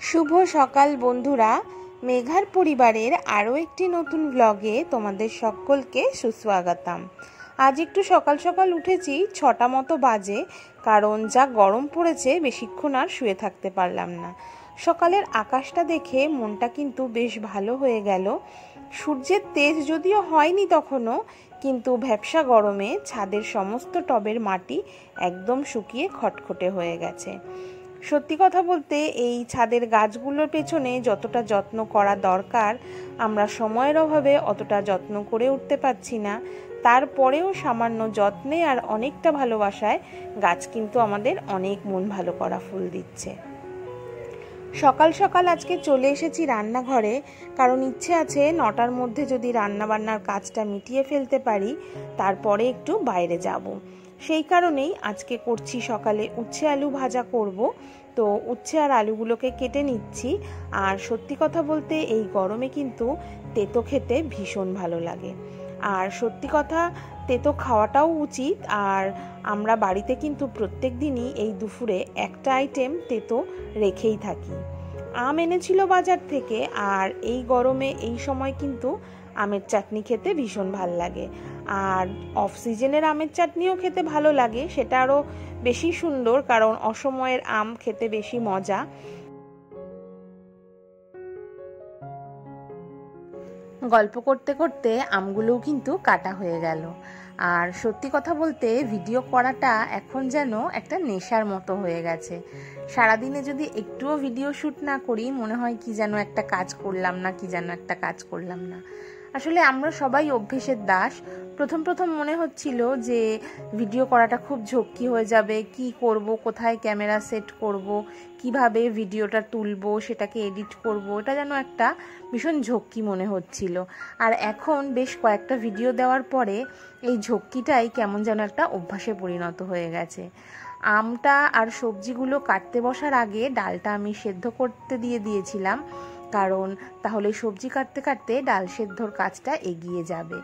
শুভ সকাল বন্ধুরা, মেঘার পরিবারের আরও একটি নতুন ব্লগে তোমাদের সকলকে সুস্বাগতম। আজ একটু সকাল সকাল উঠেছি, 6টা মতো বাজে, কারণ যা গরম পড়েছে বেশিক্ষণ আর শুয়ে থাকতে পারলাম না। সকালের আকাশটা দেখে মনটা কিন্তু বেশ ভালো হয়ে গেল। সূর্যের তেজ যদিও হয়নি তখনও, কিন্তু ভ্যাপসা গরমে ছাদের সমস্ত টবের মাটি একদম শুকিয়ে খটখটে হয়ে গেছে। সত্যি কথা বলতে এই ছাদের গাছগুলোর পেছনে যতটা যত্ন করা দরকার আমরা সময়ের অভাবে অতটা যত্ন করে উঠতে পারছি না। তারপরেও সামান্য যত্নে আর অনেকটা ভালোবাসায় গাছ কিন্তু আমাদের অনেক মন ভালো করা ফুল দিচ্ছে। সকাল সকাল আজকে চলে এসেছি রান্নাঘরে, কারণ ইচ্ছে আছে 9টার মধ্যে যদি রান্নাবান্নার কাজটা মিটিয়ে ফেলতে পারি তারপরে একটু বাইরে যাব। সেই কারণেই আজকে করছি সকালে উচ্ছে আলু ভাজা করব। তো উচ্ছে আর আলুগুলোকে কেটে নিচ্ছি। আর সত্যি কথা বলতে এই গরমে কিন্তু তেতো খেতে ভীষণ ভালো লাগে। আর সত্যি কথা, তেতো খাওয়াটাও উচিত। আর আমরা বাড়িতে কিন্তু প্রত্যেক দিনই এই দুপুরে একটা আইটেম তেতো রেখেই থাকি। আম এনেছিল বাজার থেকে, আর এই গরমে এই সময় কিন্তু আমের চাটনি খেতে ভীষণ ভালো লাগে। আর অফ সিজনের আমের চাটনিও খেতে ভালো লাগে, সেটা আরও বেশি সুন্দর, কারণ অসময়ের আম খেতে বেশি মজা। গল্প করতে করতে আমগুলোও কিন্তু কাটা হয়ে গেল। আর সত্যি কথা বলতে ভিডিও করাটা এখন যেন একটা নেশার মতো হয়ে গেছে। সারাদিনে যদি একটুও ভিডিও শ্যুট না করি মনে হয় কি যেন একটা কাজ করলাম না। আসলে আমরা সবাই অভ্যেসের দাস। প্রথম মনে হচ্ছিল যে ভিডিও করাটা খুব ঝক্কি হয়ে যাবে, কি করব, কোথায় ক্যামেরা সেট করব, কিভাবে ভিডিওটা তুলবো, সেটাকে এডিট করব, এটা যেন একটা ভীষণ ঝক্কি মনে হচ্ছিল। আর এখন বেশ কয়েকটা ভিডিও দেওয়ার পরে এই ঝক্কিটাই কেমন যেন একটা অভ্যাসে পরিণত হয়ে গেছে। আমটা আর সবজিগুলো কাটতে বসার আগে ডালটা আমি সেদ্ধ করতে দিয়েছিলাম, কারণ তাহলে সবজি কাটতে কাটতে ডাল সেদ্ধর কাজটা এগিয়ে যাবে।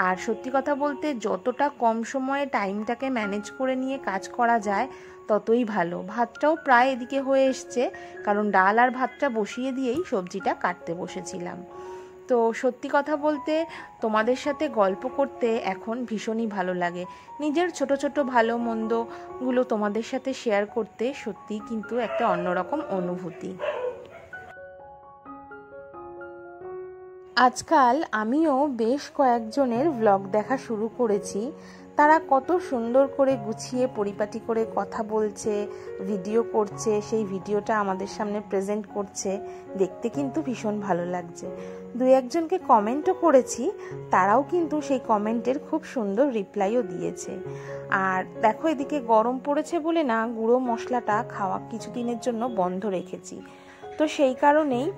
আর সত্যি কথা বলতে যতটা কম সময়ে টাইমটাকে ম্যানেজ করে নিয়ে কাজ করা যায় ততই ভালো। ভাতটাও প্রায় এদিকে হয়ে এসছে, কারণ ডাল আর ভাতটা বসিয়ে দিয়েই সবজিটা কাটতে বসেছিলাম। তো সত্যি কথা বলতে তোমাদের সাথে গল্প করতে এখন ভীষণই ভালো লাগে। নিজের ছোট ছোট ভালো মন্দগুলো তোমাদের সাথে শেয়ার করতে সত্যি কিন্তু একটা অন্যরকম অনুভূতি। আজকাল আমিও বেশ কয়েকজনের ব্লগ দেখা শুরু করেছি। তারা কত সুন্দর করে গুছিয়ে পরিপাটি করে কথা বলছে, ভিডিও করছে, সেই ভিডিওটা আমাদের সামনে প্রেজেন্ট করছে, দেখতে কিন্তু ভীষণ ভালো লাগছে। 2-1জনকে কমেন্টও করেছি, তারাও কিন্তু সেই কমেন্টের খুব সুন্দর রিপ্লাইও দিয়েছে। আর দেখো, এদিকে গরম পড়েছে বলে না গুঁড়ো মশলাটা খাওয়া কিছুদিনের জন্য বন্ধ রেখেছি। তো সেই কারণেই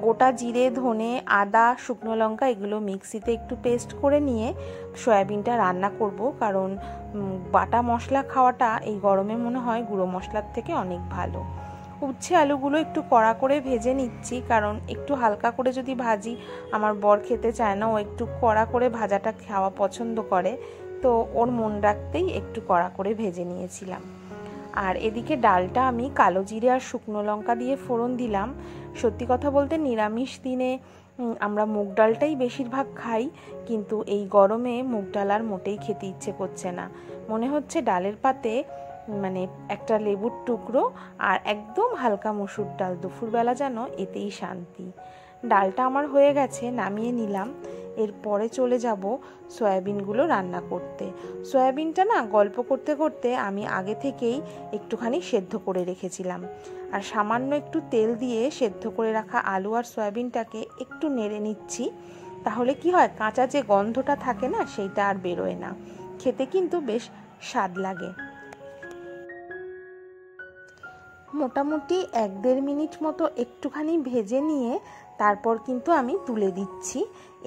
গোটা জিরে, ধনে, আদা, শুকনো লঙ্কা এগুলো মিক্সিতে একটু পেস্ট করে নিয়ে সয়াবিনটা রান্না করব, কারণ বাটা মশলা খাওয়াটা এই গরমে মনে হয় গুঁড়ো মশলার থেকে অনেক ভালো। উচ্ছে আলুগুলো একটু কড়া করে ভেজে নিচ্ছি, কারণ একটু হালকা করে যদি ভাজি আমার বর খেতে চায় না, ও একটু কড়া করে ভাজাটা খাওয়া পছন্দ করে, তো ওর মন রাখতেই একটু কড়া করে ভেজে নিয়েছিলাম। আর এদিকে ডালটা আমি কালো জিরে আর শুকনো লঙ্কা দিয়ে ফোড়ন দিলাম। সত্যি কথা বলতে নিরামিষ দিনে আমরা মুগ ডালটাই বেশিরভাগ খাই, কিন্তু এই গরমে মুগ ডাল আর মোটেই খেতে ইচ্ছে করছে না। মনে হচ্ছে ডালের পাতে মানে একটা লেবুর টুকরো আর একদম হালকা মসুর ডাল, দুপুরবেলা যেন এতেই শান্তি। ডালটা আমার হয়ে গেছে, নামিয়ে নিলাম। এরপরে চলে যাব সয়াবিনগুলো রান্না করতে। সয়াবিনটা না গল্প করতে করতে আমি আগে থেকেই একটুখানি সেদ্ধ করে রেখেছিলাম। আর সামান্য একটু তেল দিয়ে সেদ্ধ করে রাখা আলু আর সয়াবিনটাকে একটু নেড়ে নিচ্ছি। তাহলে কি হয়, কাঁচা যে গন্ধটা থাকে না সেইটা আর বেরোয় না, খেতে কিন্তু বেশ স্বাদ লাগে। মোটামুটি 1-1.5 মিনিট মতো একটুখানি ভেজে নিয়ে তারপর কিন্তু আমি তুলে দিচ্ছি।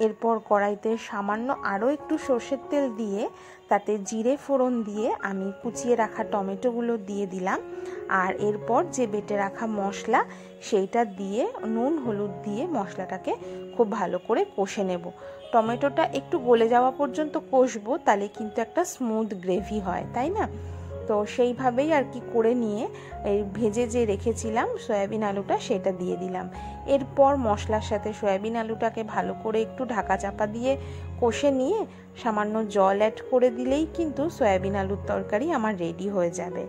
এরপর কড়াইতে সামান্য আরও একটু সর্ষের তেল দিয়ে তাতে জিরে ফোড়ন দিয়ে আমি কুচিয়ে রাখা টমেটোগুলো দিয়ে দিলাম। আর এরপর যে বেটে রাখা মশলা সেইটা দিয়ে নুন হলুদ দিয়ে মশলাটাকে খুব ভালো করে কষে নেব। টমেটোটা একটু গলে যাওয়া পর্যন্ত কষবো, তাহলে কিন্তু একটা স্মুথ গ্রেভি হয়, তাই না? তো সেইভাবেই আর কি করে নিয়ে এই ভেজে যে রেখেছিলাম সয়াবিন আলুটা সেটা দিয়ে দিলাম। এরপর মশলার সাথে সয়াবিন আলুটাকে ভালো করে একটু ঢাকা চাপা দিয়ে কষে নিয়ে সামান্য জল অ্যাড করে দিলেই কিন্তু সয়াবিন আলুর তরকারি আমার রেডি হয়ে যাবে।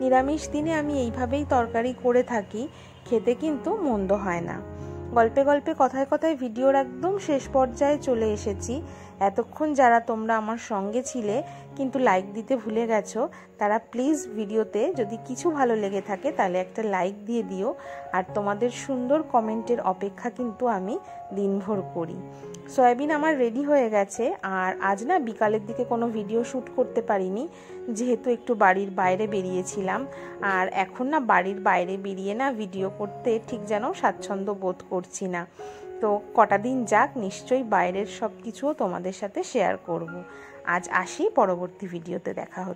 নিরামিষ দিনে আমি এইভাবেই তরকারি করে থাকি, খেতে কিন্তু মন্দ হয় না। গল্পে গল্পে কথায় কথায় ভিডিওর একদম শেষ পর্যায়ে চলে এসেছি। এতক্ষণ যারা তোমরা আমার সঙ্গে ছিলে কিন্তু লাইক দিতে ভুলে গেছো, তারা প্লিজ ভিডিওতে যদি কিছু ভালো লেগে থাকে তাহলে একটা লাইক দিয়ে দিও। আর তোমাদের সুন্দর কমেন্টের অপেক্ষা কিন্তু আমি দিনভর করি। সয়াবিন আমার রেডি হয়ে গেছে। আর আজ না বিকালের দিকে কোনো ভিডিও শ্যুট করতে পারিনি, যেহেতু একটু বাড়ির বাইরে বেরিয়েছিলাম। আর এখন না বাড়ির বাইরে বেরিয়ে না ভিডিও করতে ঠিক যেন স্বাচ্ছন্দ্য বোধ করছি না। তো কটা দিন যাক, নিশ্চয়ই বাইরের সব কিছুও তোমাদের সাথে শেয়ার করব। আজ আসি, পরবর্তী ভিডিওতে দেখা হচ্ছে।